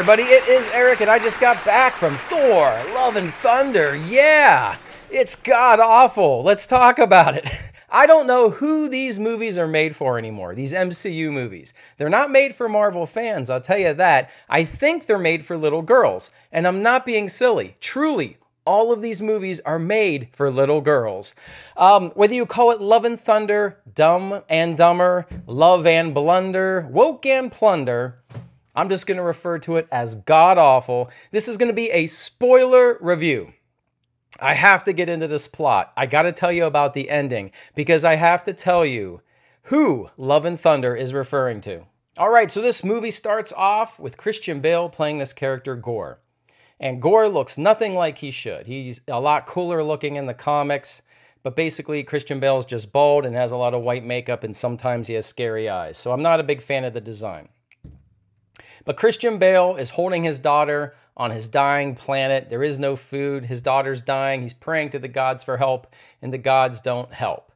everybody, it is Eric, and I just got back from Thor, Love and Thunder. Yeah, it's god-awful. Let's talk about it. I don't know who these movies are made for anymore, these MCU movies. They're not made for Marvel fans, I'll tell you that. I think they're made for little girls, and I'm not being silly. Truly, all of these movies are made for little girls. Whether you call it Love and Thunder, Dumb and Dumber, Love and Blunder, Woke and Plunder, I'm just going to refer to it as god-awful. This is going to be a spoiler review. I have to get into this plot. I got to tell you about the ending because I have to tell you who Love and Thunder is referring to. All right, so this movie starts off with Christian Bale playing this character, Gore. And Gore looks nothing like he should. He's a lot cooler looking in the comics, but basically Christian Bale's just bald and has a lot of white makeup, and sometimes he has scary eyes. So I'm not a big fan of the design. But Christian Bale is holding his daughter on his dying planet. There is no food. His daughter's dying. He's praying to the gods for help, and the gods don't help.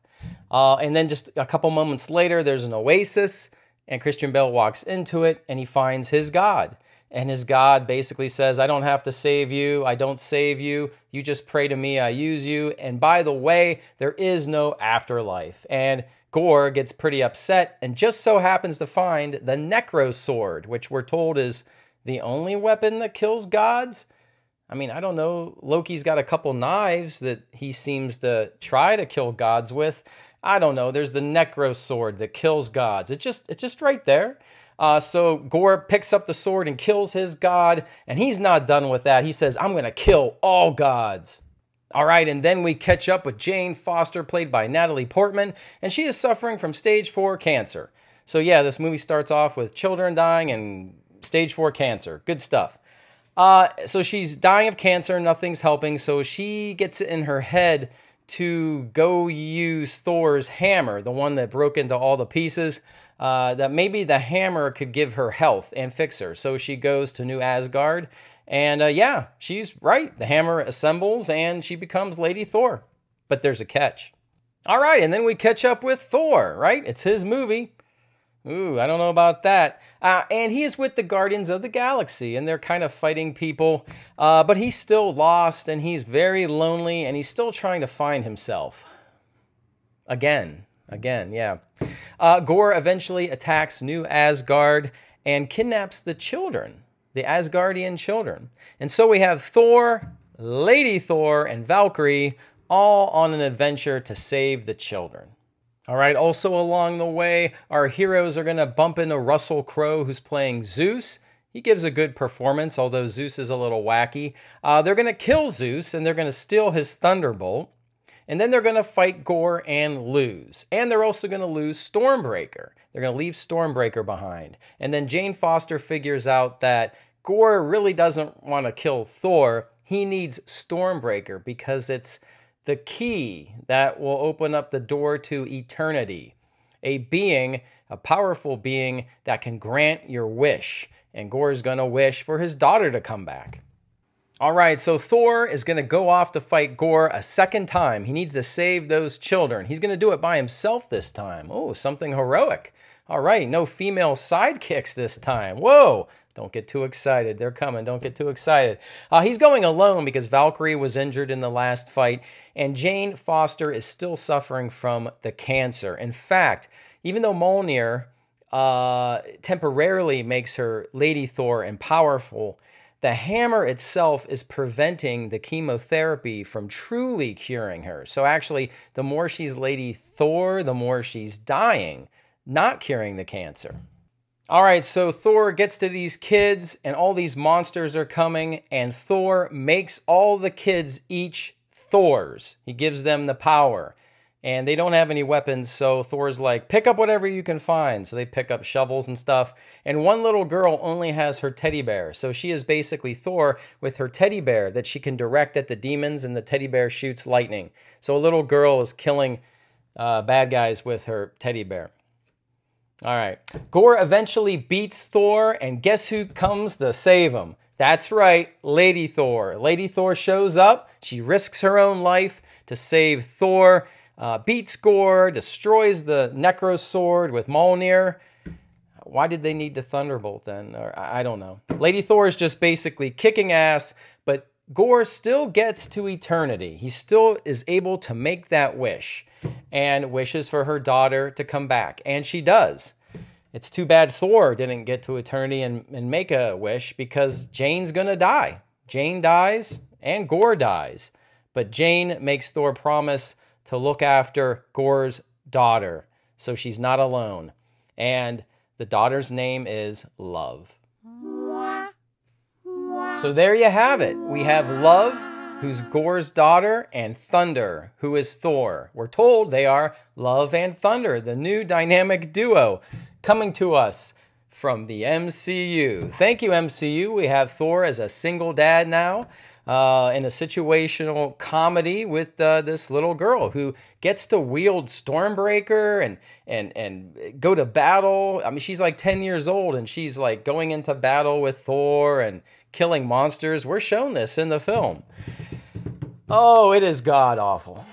And then just a couple moments later, there's an oasis, and Christian Bale walks into it, and he finds his God. And his God basically says, I don't have to save you. I don't save you. You just pray to me. I use you. And by the way, there is no afterlife. And Gore gets pretty upset and just so happens to find the Necro Sword, which we're told is the only weapon that kills gods. I mean, I don't know. Loki's got a couple knives that he seems to try to kill gods with. I don't know. There's the Necro Sword that kills gods. It's just right there. So Gore picks up the sword and kills his god, and he's not done with that. He says, I'm going to kill all gods. All right, and then we catch up with Jane Foster, played by Natalie Portman, and she is suffering from stage 4 cancer. So yeah, this movie starts off with children dying and stage 4 cancer. Good stuff. So she's dying of cancer, nothing's helping, so she gets it in her head to go use Thor's hammer, the one that broke into all the pieces, that maybe the hammer could give her health and fix her. So she goes to New Asgard, and yeah, she's right. The hammer assembles, and she becomes Lady Thor. But there's a catch. All right, and then we catch up with Thor, right? It's his movie. Ooh, I don't know about that. And he is with the Guardians of the Galaxy, and they're kind of fighting people. But he's still lost, and he's very lonely, and he's still trying to find himself. Again, yeah. Gore eventually attacks New Asgard and kidnaps the children, the Asgardian children. And so we have Thor, Lady Thor, and Valkyrie all on an adventure to save the children. All right, also along the way, our heroes are going to bump into Russell Crowe, who's playing Zeus. He gives a good performance, although Zeus is a little wacky. They're going to kill Zeus, and they're going to steal his Thunderbolt. And then they're going to fight Gore and lose. And they're also going to lose Stormbreaker. They're going to leave Stormbreaker behind. And then Jane Foster figures out that Gore really doesn't want to kill Thor. He needs Stormbreaker because it's the key that will open up the door to eternity. A being, a powerful being that can grant your wish. And Gore's going to wish for his daughter to come back. All right, so Thor is going to go off to fight Gore a second time. He needs to save those children. He's going to do it by himself this time. Oh, something heroic. All right, no female sidekicks this time. Whoa, don't get too excited. They're coming. Don't get too excited. He's going alone because Valkyrie was injured in the last fight, and Jane Foster is still suffering from the cancer. In fact, even though Mjolnir temporarily makes her Lady Thor and powerful, the hammer itself is preventing the chemotherapy from truly curing her. So actually, the more she's Lady Thor, the more she's dying, not curing the cancer. All right, so Thor gets to these kids, and all these monsters are coming, and Thor makes all the kids each Thors. He gives them the power. And they don't have any weapons, so Thor's like, pick up whatever you can find. So they pick up shovels and stuff. And one little girl only has her teddy bear. So she is basically Thor with her teddy bear that she can direct at the demons, and the teddy bear shoots lightning. So a little girl is killing bad guys with her teddy bear. All right. Gore eventually beats Thor, and guess who comes to save him? That's right, Lady Thor. Lady Thor shows up. She risks her own life to save Thor. Beats Gore, destroys the Necro Sword with Mjolnir. Why did they need to thunderbolt then? Or I don't know. Lady Thor is just basically kicking ass, but Gorr still gets to eternity. He still is able to make that wish and wishes for her daughter to come back. And she does. It's too bad Thor didn't get to eternity and make a wish, because Jane's going to die. Jane dies and Gorr dies. But Jane makes Thor promise to look after Gorr's daughter so she's not alone. And the daughter's name is Love. So there you have it. We have Love, who's Gorr's daughter, and Thunder, who is Thor. We're told they are Love and Thunder, the new dynamic duo coming to us from the MCU. Thank you, MCU. We have Thor as a single dad now in a situational comedy with this little girl who gets to wield Stormbreaker and go to battle. I mean, she's like 10 years old, and she's like going into battle with Thor and killing monsters. We're shown this in the film. Oh, it is god-awful.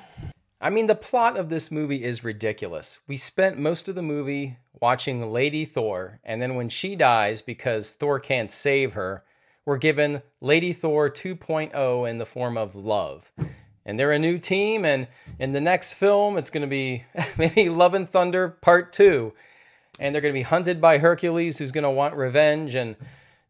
I mean, the plot of this movie is ridiculous. We spent most of the movie watching Lady Thor, and then when she dies because Thor can't save her, we're given Lady Thor 2.0 in the form of Love. And they're a new team, and in the next film, it's going to be maybe Love and Thunder Part 2. And they're going to be hunted by Hercules, who's going to want revenge, and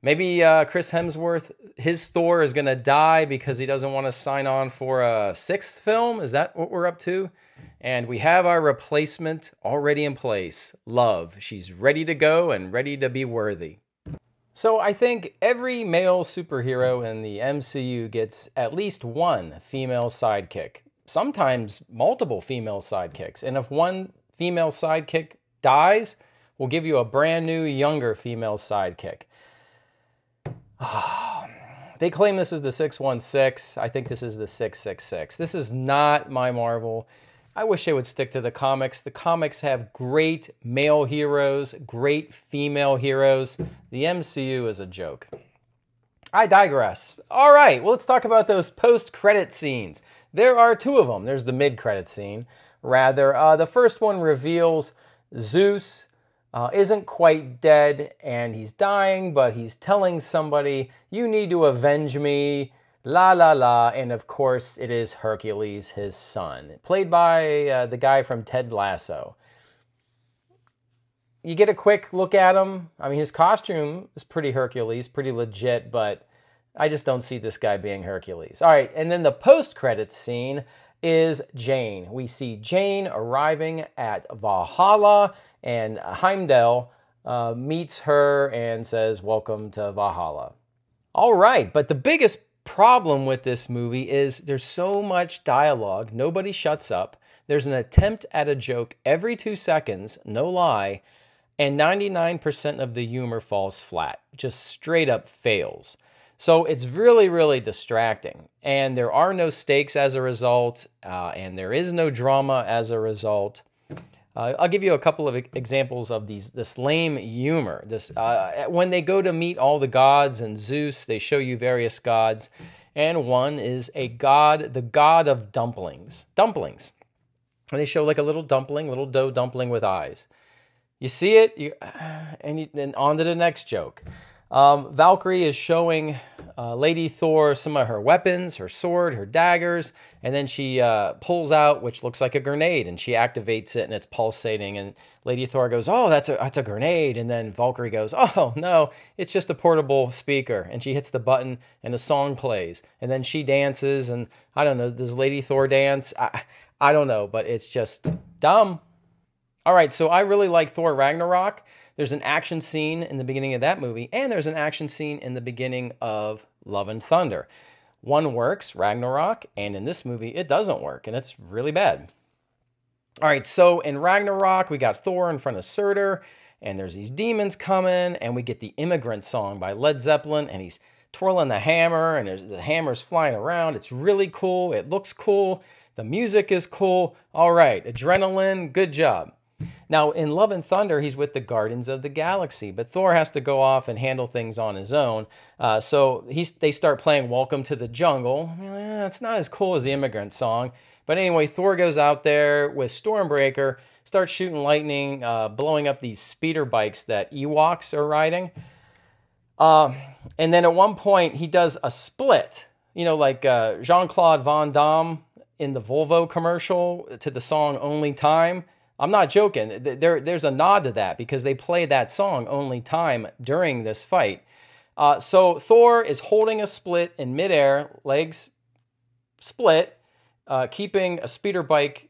maybe Chris Hemsworth, his Thor, is going to die because he doesn't want to sign on for a 6th film. Is that what we're up to? And we have our replacement already in place, Love. She's ready to go and ready to be worthy. So I think every male superhero in the MCU gets at least one female sidekick, sometimes multiple female sidekicks. And if one female sidekick dies, we'll give you a brand new, younger female sidekick. They claim this is the 616. I think this is the 666. This is not my Marvel. I wish they would stick to the comics. The comics have great male heroes, great female heroes. The MCU is a joke. I digress. All right, well, let's talk about those post-credit scenes. There are 2 of them. There's the mid-credit scene, rather. The first one reveals Zeus isn't quite dead, and he's dying, but he's telling somebody, you need to avenge me, la la la, and of course it is Hercules, his son, played by the guy from Ted Lasso. You get a quick look at him. I mean, his costume is pretty Hercules, pretty legit, but I just don't see this guy being Hercules. All right, and then the post-credits scene is Jane. We see Jane arriving at Valhalla, and Heimdall meets her and says, welcome to Valhalla. All right, but the biggest problem with this movie is there's so much dialogue, nobody shuts up, there's an attempt at a joke every 2 seconds, no lie, and 99% of the humor falls flat, just straight up fails. So it's really, really distracting, and there are no stakes as a result, and there is no drama as a result. I'll give you a couple of examples of this lame humor. When they go to meet all the gods and Zeus, they show you various gods, and one is a god, the god of dumplings. Dumplings. And they show like a little dumpling, little dough dumpling with eyes. You see it, and then on to the next joke. Valkyrie is showing Lady Thor some of her weapons, her sword, her daggers, and then she pulls out, which looks like a grenade, and she activates it, and it's pulsating, and Lady Thor goes, oh, that's a grenade, and then Valkyrie goes, oh, no, it's just a portable speaker, and she hits the button, and a song plays, and then she dances, and I don't know, does Lady Thor dance? I don't know, but it's just dumb. All right, so I really like Thor Ragnarok. There's an action scene in the beginning of that movie, and there's an action scene in the beginning of Love and Thunder. One works, Ragnarok, and in this movie, it doesn't work, and it's really bad. All right, so in Ragnarok, we got Thor in front of Surtur, and there's these demons coming, and we get the Immigrant Song by Led Zeppelin, and he's twirling the hammer, and the hammer's flying around. It's really cool. It looks cool. The music is cool. All right, adrenaline, good job. Now, in Love and Thunder, he's with the Guardians of the Galaxy, but Thor has to go off and handle things on his own. So they start playing Welcome to the Jungle. It's not as cool as the Immigrant Song. But anyway, Thor goes out there with Stormbreaker starts shooting lightning, blowing up these speeder bikes that Ewoks are riding. And then at one point, he does a split, you know, like Jean-Claude Van Damme in the Volvo commercial to the song Only Time. I'm not joking. There's a nod to that because they play that song Only Time during this fight. So Thor is holding a split in midair, legs split, keeping a speeder bike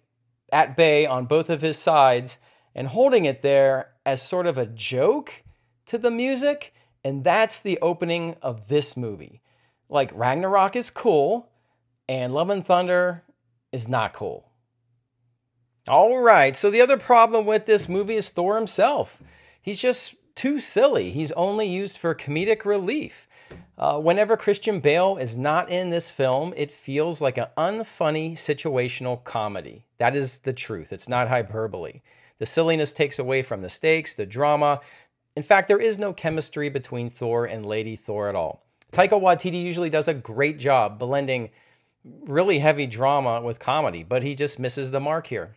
at bay on both of his sides and holding it there as sort of a joke to the music. And that's the opening of this movie. Like, Ragnarok is cool, and Love and Thunder is not cool. All right, so the other problem with this movie is Thor himself. He's just too silly. He's only used for comedic relief. Whenever Christian Bale is not in this film, it feels like an unfunny situational comedy. That is the truth. It's not hyperbole. The silliness takes away from the stakes, the drama. In fact, there is no chemistry between Thor and Lady Thor at all. Taika Waititi usually does a great job blending really heavy drama with comedy, but he just misses the mark here.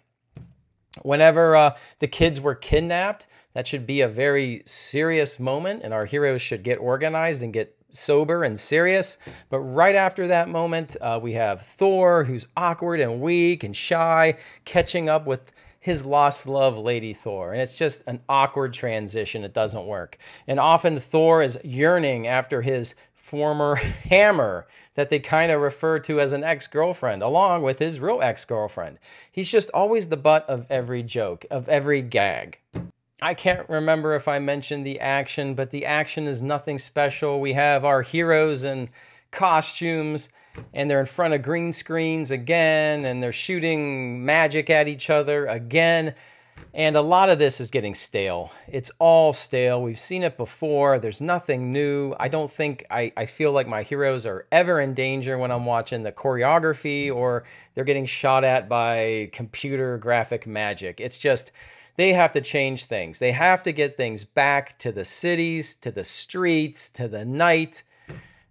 Whenever the kids were kidnapped, that should be a very serious moment, and our heroes should get organized and get sober and serious. But right after that moment, we have Thor, who's awkward and weak and shy, catching up with his lost love, Lady Thor. And it's just an awkward transition. It doesn't work. And often Thor is yearning after his former hammer that they kind of refer to as an ex-girlfriend, along with his real ex-girlfriend. He's just always the butt of every joke, of every gag. I can't remember if I mentioned the action, but the action is nothing special. We have our heroes in costumes, and they're in front of green screens again, and they're shooting magic at each other again. And a lot of this is getting stale. It's all stale. We've seen it before. There's nothing new. I don't think I feel like my heroes are ever in danger when I'm watching the choreography or they're getting shot at by computer graphic magic. It's just, they have to change things. They have to get things back to the cities, to the streets, to the night.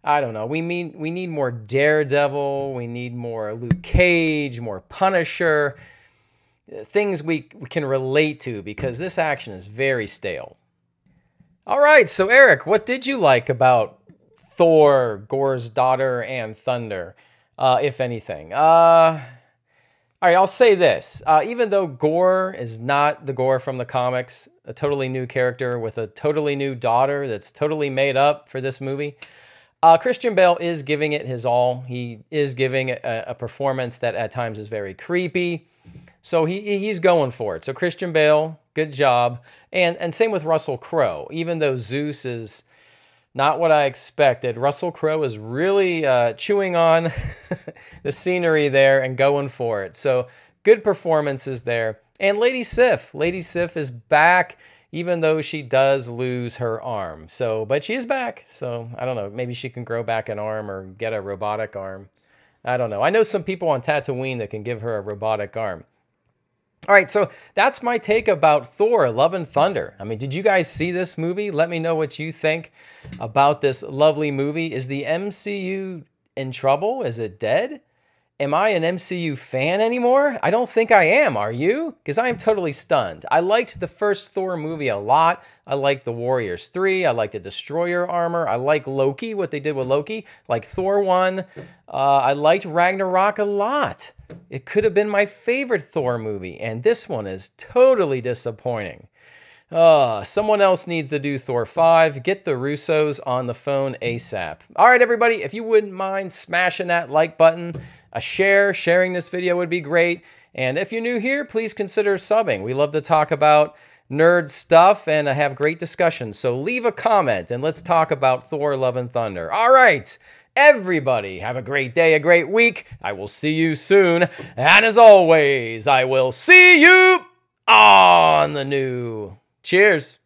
I don't know. We need more Daredevil. We need more Luke Cage, more Punisher. Things we can relate to, because this action is very stale. All right, so Eric, what did you like about Thor, Gor's daughter, and Thunder, if anything? All right, I'll say this. Even though Gorr is not the Gorr from the comics, a totally new character with a totally new daughter that's totally made up for this movie, Christian Bale is giving it his all. He is giving a performance that at times is very creepy. So he's going for it. So Christian Bale, good job. And same with Russell Crowe. Even though Zeus is not what I expected, Russell Crowe is really chewing on the scenery there and going for it. So good performances there. And Lady Sif. Lady Sif is back, even though she does lose her arm. But she is back. So I don't know. Maybe she can grow back an arm or get a robotic arm. I don't know. I know some people on Tatooine that can give her a robotic arm. All right, so that's my take about Thor, Love and Thunder. I mean, did you guys see this movie? Let me know what you think about this lovely movie. Is the MCU in trouble? Is it dead? Am I an MCU fan anymore? I don't think I am. Are you? Because I am totally stunned. I liked the first Thor movie a lot. I liked the Warriors 3. I liked the Destroyer armor. I like Loki, what they did with Loki. Like Thor 1. I liked Ragnarok a lot. It could have been my favorite Thor movie, and this one is totally disappointing. Someone else needs to do Thor 5. Get the Russos on the phone ASAP. All right, everybody, if you wouldn't mind smashing that like button, sharing this video would be great. And if you're new here, please consider subbing. We love to talk about nerd stuff and have great discussions. So leave a comment and let's talk about Thor, Love and Thunder. All right, everybody, have a great day, a great week. I will see you soon. And as always, I will see you on the new. Cheers.